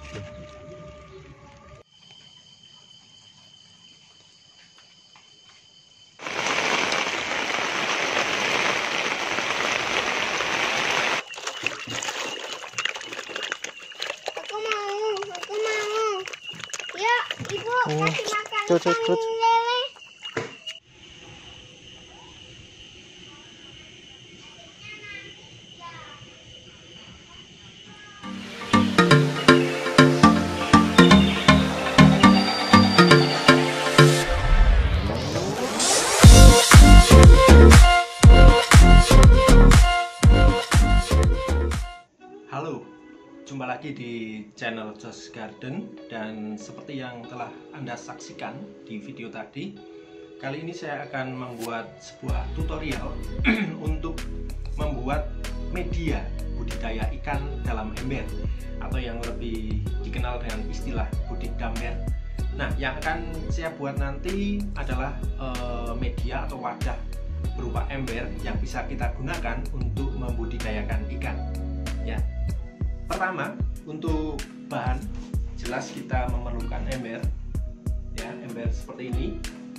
Cut. Halo, jumpa lagi di channel Josh Garden. Dan seperti yang telah Anda saksikan di video tadi, kali ini saya akan membuat sebuah tutorial untuk membuat media budidaya ikan dalam ember, atau yang lebih dikenal dengan istilah budidamber. Nah, yang akan saya buat nanti adalah media atau wadah berupa ember yang bisa kita gunakan untuk membudidayakan ikan. Ya, pertama, untuk bahan jelas kita memerlukan ember, ya, ember seperti ini.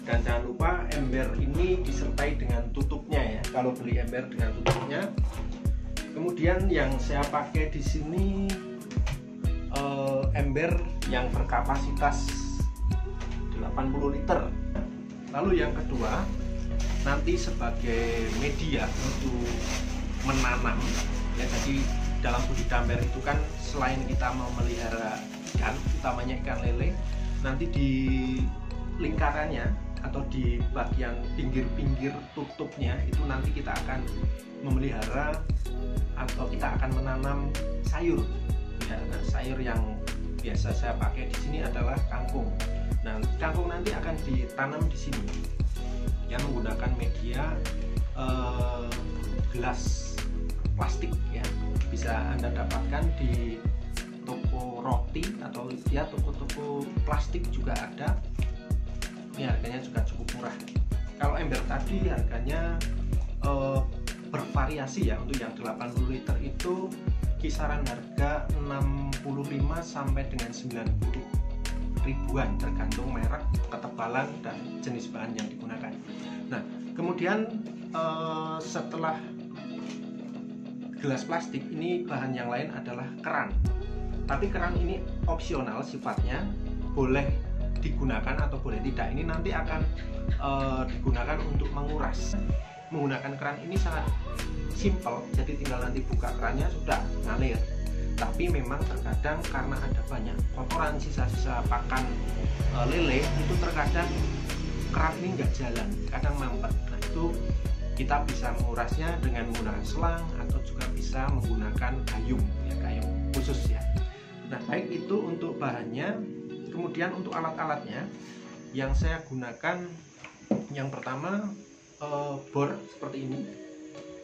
Dan jangan lupa ember ini disertai dengan tutupnya, ya, kalau beli ember dengan tutupnya. Kemudian yang saya pakai di sini ember yang berkapasitas 80 liter. Lalu yang kedua, nanti sebagai media untuk menanam, ya, jadi dalam budidamber itu kan selain kita mau melihara ikan, utamanya ikan lele, nanti di lingkarannya atau di bagian pinggir-pinggir tutupnya itu nanti kita akan memelihara atau kita akan menanam sayur. Ya, nah, sayur yang biasa saya pakai di sini adalah kangkung. Nah, kangkung nanti akan ditanam di sini, ya, menggunakan media gelas plastik, ya, bisa Anda dapatkan di toko roti atau ya toko-toko plastik juga ada. Ini harganya juga cukup murah. Kalau ember tadi harganya bervariasi, ya. Untuk yang 80 liter itu kisaran harga 65 sampai dengan 90 ribuan, tergantung merek, ketebalan, dan jenis bahan yang digunakan. Nah, kemudian setelah gelas plastik ini, bahan yang lain adalah keran. Tapi keran ini opsional sifatnya, boleh digunakan atau boleh tidak. Ini nanti akan digunakan untuk menguras. Menggunakan keran ini sangat simple, jadi tinggal nanti buka kerannya sudah ngalir. Tapi memang terkadang karena ada banyak kotoran, sisa-sisa pakan lele, itu terkadang keran ini nggak jalan, kadang mampet. Nah, itu kita bisa mengurasnya dengan menggunakan selang atau juga bisa menggunakan gayung, ya, gayung khusus, ya. Nah, baik itu untuk bahannya. Kemudian untuk alat-alatnya yang saya gunakan, yang pertama bor seperti ini,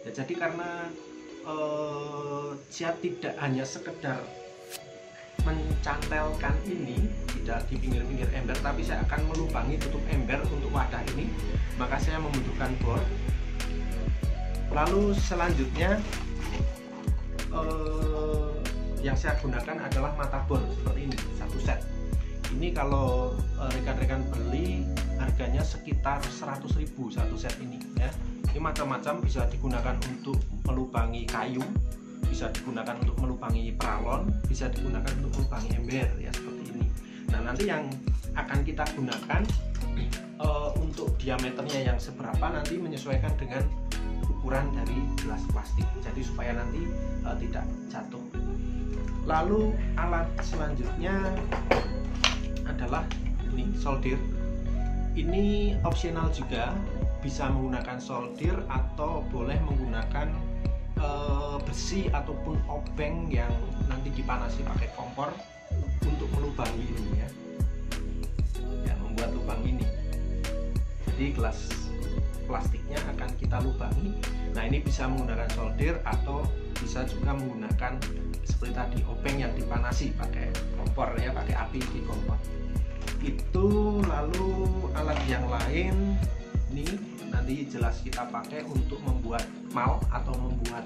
ya, jadi karena saya tidak hanya sekedar mencantelkan ini tidak di pinggir-pinggir ember, tapi saya akan melubangi tutup ember untuk wadah ini, maka saya membutuhkan bor. Lalu selanjutnya yang saya gunakan adalah mata bor seperti ini, satu set. Ini kalau rekan-rekan beli harganya sekitar 100.000 satu set ini, ya. Ini macam-macam, bisa digunakan untuk melubangi kayu, bisa digunakan untuk melubangi peralon, bisa digunakan untuk melubangi ember, ya, seperti ini. Nah, nanti yang akan kita gunakan untuk diameternya yang seberapa nanti menyesuaikan dengan ukuran dari gelas plastik, jadi supaya nanti tidak jatuh. Lalu alat selanjutnya adalah ini solder. Ini opsional juga, bisa menggunakan solder atau boleh menggunakan besi ataupun obeng yang nanti dipanasi pakai kompor untuk melubangi ini, ya, membuat lubang ini. Jadi gelas plastiknya akan kita lubangi. Nah, ini bisa menggunakan solder atau bisa juga menggunakan seperti tadi obeng yang dipanasi pakai kompor, ya, pakai api di kompor itu. Lalu alat yang lain ini nanti jelas kita pakai untuk membuat mal atau membuat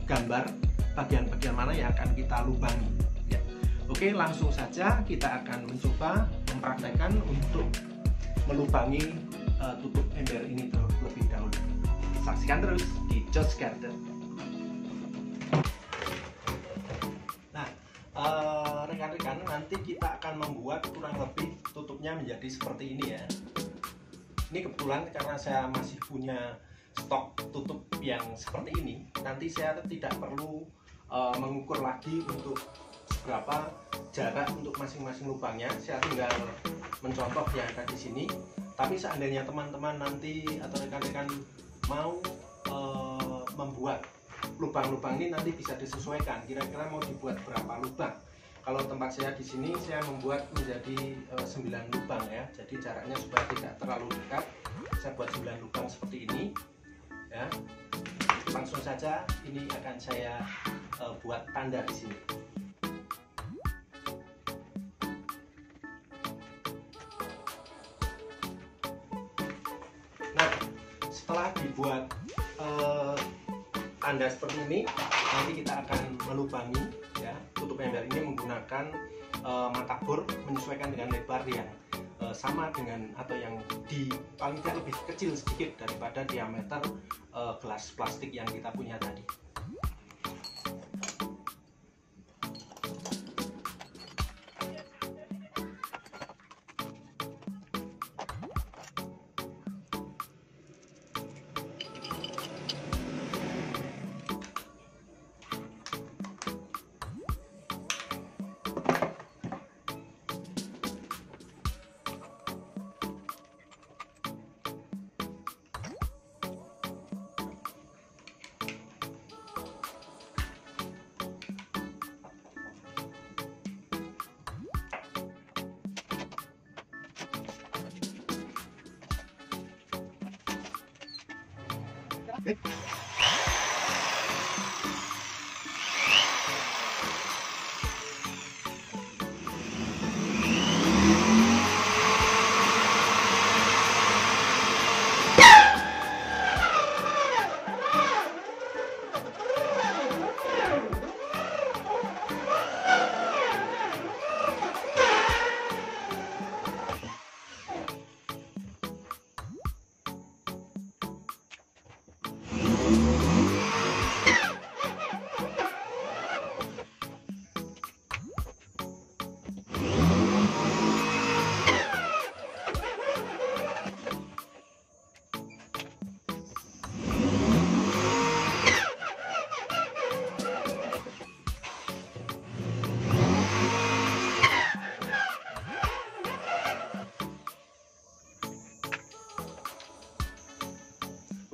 gambar bagian-bagian mana yang akan kita lubangi ya. Oke, langsung saja kita akan mencoba mempraktekkan untuk melubangi tutup ember ini terlebih dahulu. Saksikan terus di Josh Garden. Nah, rekan-rekan, nanti kita akan membuat kurang lebih tutupnya menjadi seperti ini ya. Ini kebetulan karena saya masih punya stok tutup yang seperti ini, nanti saya tidak perlu mengukur lagi untuk seberapa jarak untuk masing-masing lubangnya. Saya tinggal mencontoh yang ada di sini. Tapi seandainya teman-teman nanti atau rekan-rekan mau membuat lubang-lubang ini, nanti bisa disesuaikan. Kira-kira mau dibuat berapa lubang? Kalau tempat saya di sini saya membuat menjadi 9 lubang ya. Jadi jaraknya supaya tidak terlalu dekat, saya buat 9 lubang seperti ini ya. Langsung saja ini akan saya buat tanda di sini. Nah, setelah dibuat tanda seperti ini, nanti kita akan melubangi ya tutup ember ini menggunakan mata bor menyesuaikan dengan lebar yang sama dengan atau yang paling tidak lebih kecil sedikit daripada diameter gelas plastik yang kita punya tadi.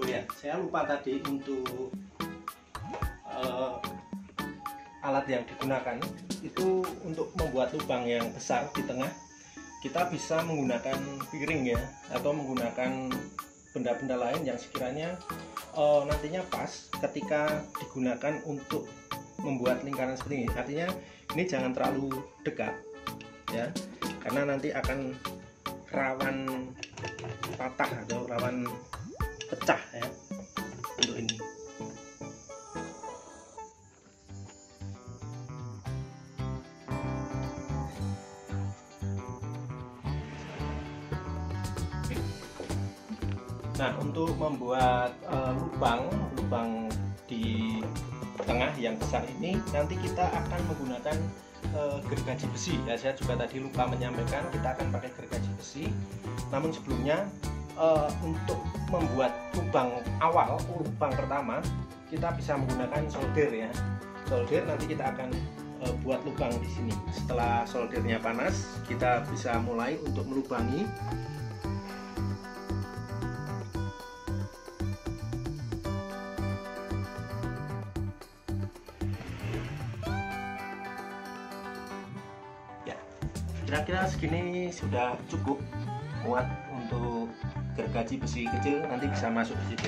Ya, saya lupa tadi untuk alat yang digunakan itu untuk membuat lubang yang besar di tengah. Kita bisa menggunakan piring ya, atau menggunakan benda-benda lain yang sekiranya nantinya pas ketika digunakan untuk membuat lingkaran seperti ini. Artinya ini jangan terlalu dekat ya, karena nanti akan rawan patah atau rawan pecah ya untuk ini. Nah, untuk membuat lubang di tengah yang besar ini, nanti kita akan menggunakan gergaji besi ya. Saya juga tadi lupa menyampaikan, kita akan pakai gergaji besi. Namun sebelumnya untuk membuat lubang awal, lubang pertama, kita bisa menggunakan solder ya. Solder nanti kita akan buat lubang di sini. Setelah soldernya panas, kita bisa mulai untuk melubangi. Ya, kira-kira segini sudah cukup muat untuk gergaji besi kecil, nanti bisa masuk di situ.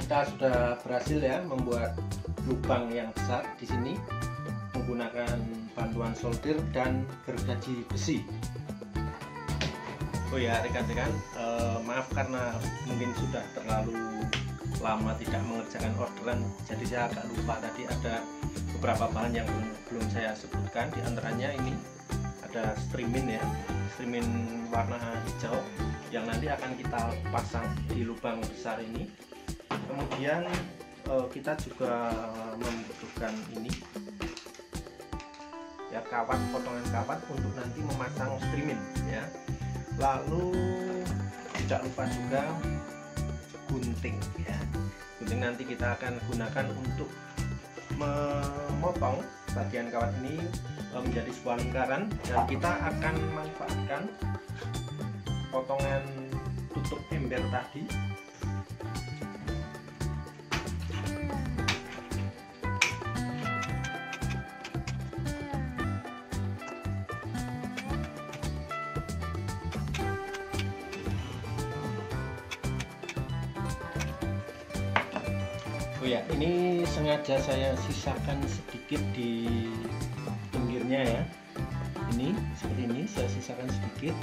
kita sudah berhasil ya membuat lubang yang besar di sini menggunakan bantuan solder dan gergaji besi. Oh ya rekan-rekan, maaf karena mungkin sudah terlalu lama tidak mengerjakan orderan, jadi saya agak lupa tadi ada beberapa bahan yang belum saya sebutkan. Di antaranya ini ada streamin ya, streamin warna hijau yang nanti akan kita pasang di lubang besar ini. Kemudian kita juga membutuhkan ini ya, kawat, potongan kawat untuk nanti memasang streamin ya. Lalu tidak lupa juga gunting ya. Gunting nanti kita akan gunakan untuk memotong bagian kawat ini menjadi sebuah lingkaran, dan kita akan manfaatkan potongan tutup ember tadi. Oh ya, ini sengaja saya sisakan sedikit di pinggirnya ya. Ini seperti ini saya sisakan sedikit.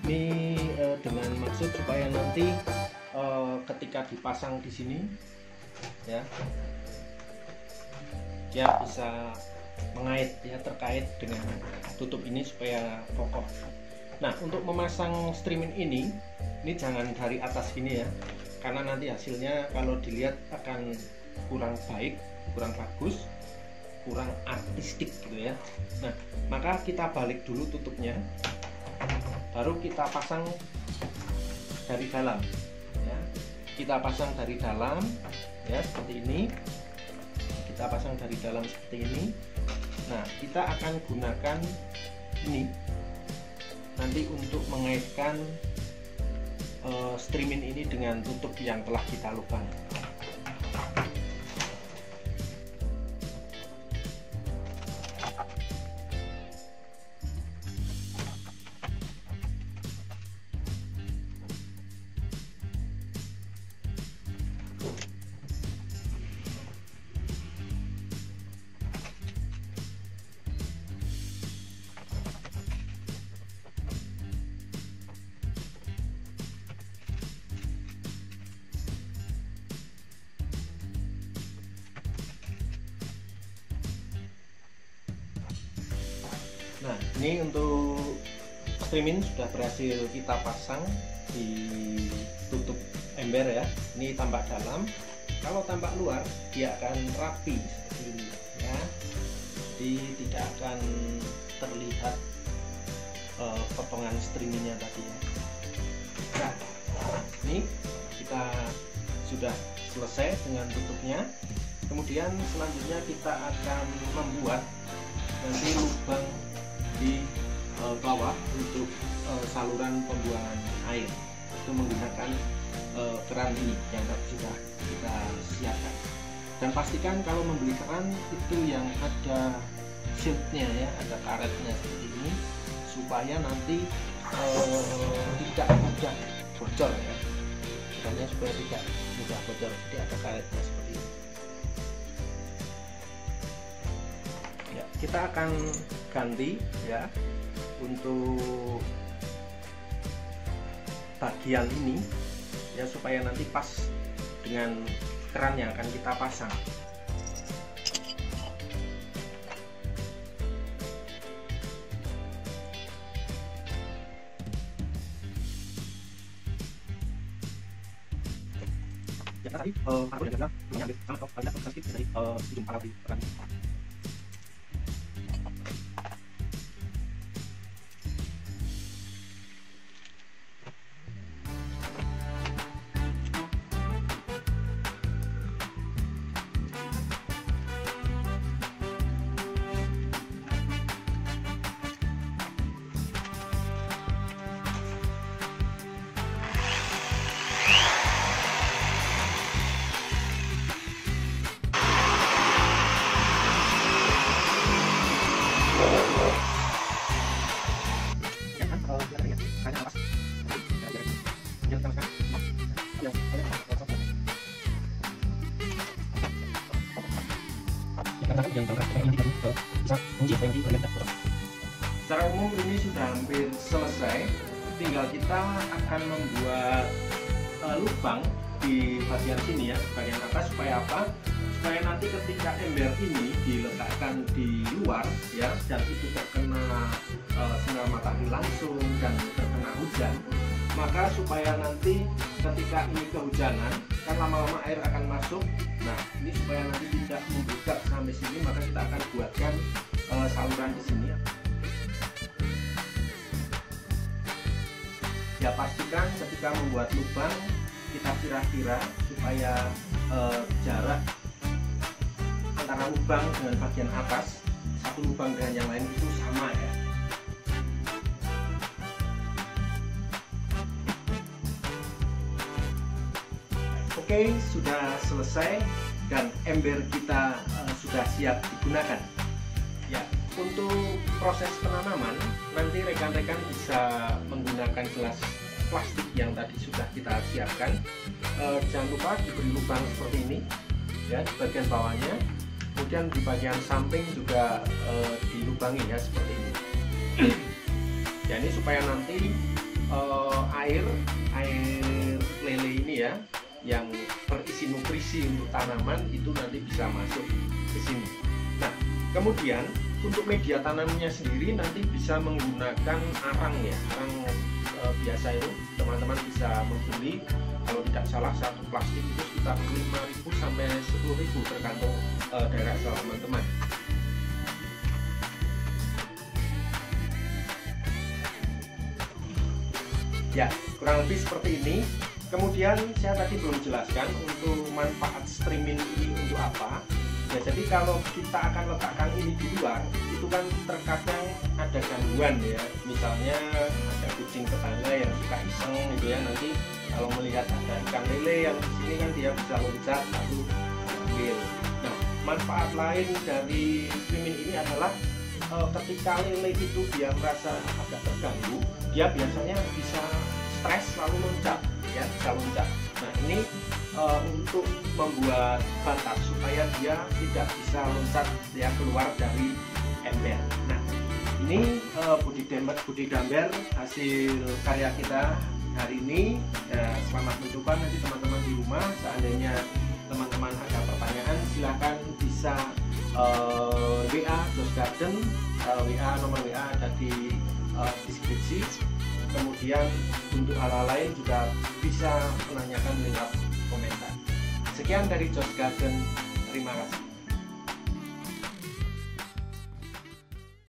Ini dengan maksud supaya nanti ketika dipasang di sini ya, dia bisa mengait ya, terkait dengan tutup ini supaya kokoh. Nah, untuk memasang streamin ini jangan dari atas gini ya, karena nanti hasilnya kalau dilihat akan kurang baik, kurang bagus, kurang artistik gitu ya. Nah, maka kita balik dulu tutupnya, baru kita pasang dari dalam ya. Kita pasang dari dalam ya, seperti ini. Kita pasang dari dalam seperti ini. Nah, kita akan gunakan ini nanti untuk mengaitkan streamin ini dengan tutup yang telah kita lubang. Nah, ini untuk streamin sudah berhasil kita pasang di tutup ember ya. Ini tampak dalam. Kalau tampak luar, dia akan rapi seperti ini ya. Jadi tidak akan terlihat potongan streaminnya tadi ya. Nah, ini kita sudah selesai dengan tutupnya. Kemudian selanjutnya kita akan membuat nanti lubang di bawah untuk saluran pembuangan air, itu menggunakan keran ini yang sudah kita siapkan. Dan pastikan kalau membeli keran itu yang ada shieldnya ya, ada karetnya seperti ini, supaya nanti tidak mudah bocor ya, makanya supaya tidak mudah bocor, jadi ada karetnya seperti ini ya. Kita akan ganti ya untuk bagian ini ya, supaya nanti pas dengan keran yang akan kita pasang. Ya tadi aku yang bilang belum ambil sama kok ada sedikit dari ujung pala di keran. Secara umum ini sudah hampir selesai, tinggal kita akan membuat lubang di bagian sini ya, bagian atas, supaya apa? Supaya nanti ketika ember ini diletakkan di luar ya, dan itu terkena sinar matahari langsung dan terkena hujan, maka supaya nanti ketika ini kehujanan kan lama-lama air akan masuk. Nah, ini supaya nanti tidak membludak sampai sini, maka kita akan buatkan saluran di sini. Ya, pastikan ketika membuat lubang kita kira-kira supaya jarak antara lubang dengan bagian atas, satu lubang dengan yang lain itu sama ya. Oke, sudah selesai dan ember kita sudah siap digunakan. Ya, untuk proses penanaman nanti rekan-rekan bisa menggunakan gelas plastik yang tadi sudah kita siapkan. Jangan lupa diberi lubang seperti ini ya di bagian bawahnya, kemudian di bagian samping juga dilubangi ya seperti ini. Ya, ini supaya nanti air lele ini ya yang berisi nutrisi untuk tanaman itu nanti bisa masuk ke sini. Nah, kemudian untuk media tanamnya sendiri nanti bisa menggunakan arang ya, arang biasa itu teman-teman bisa membeli, kalau tidak salah satu plastik itu sekitar 5.000 sampai 10.000 tergantung daerah asal teman-teman. Ya, kurang lebih seperti ini. Kemudian saya tadi belum jelaskan untuk manfaat streaming ini untuk apa. Ya, jadi kalau kita akan letakkan ini di luar, itu kan terkadang ada gangguan ya. Misalnya ada kucing tetangga yang suka iseng gitu ya, nanti kalau melihat ada ikan lele yang di sini kan dia bisa loncat lalu ambil. Nah, manfaat lain dari streaming ini adalah ketika lele itu dia merasa agak terganggu, dia biasanya bisa stres lalu loncat ya, bisa loncat. Nah, ini untuk membuat batas supaya dia tidak bisa loncat ya keluar dari ember. Nah, ini Budi Damber hasil karya kita hari ini. Ya, selamat mencoba nanti teman-teman di rumah. Seandainya teman-teman ada pertanyaan silahkan bisa WA Joss Garden, nomor WA ada di deskripsi. Kemudian untuk hal-hal lain juga bisa menanyakan lewat komentar. Sekian dari Joss Garden, terima kasih.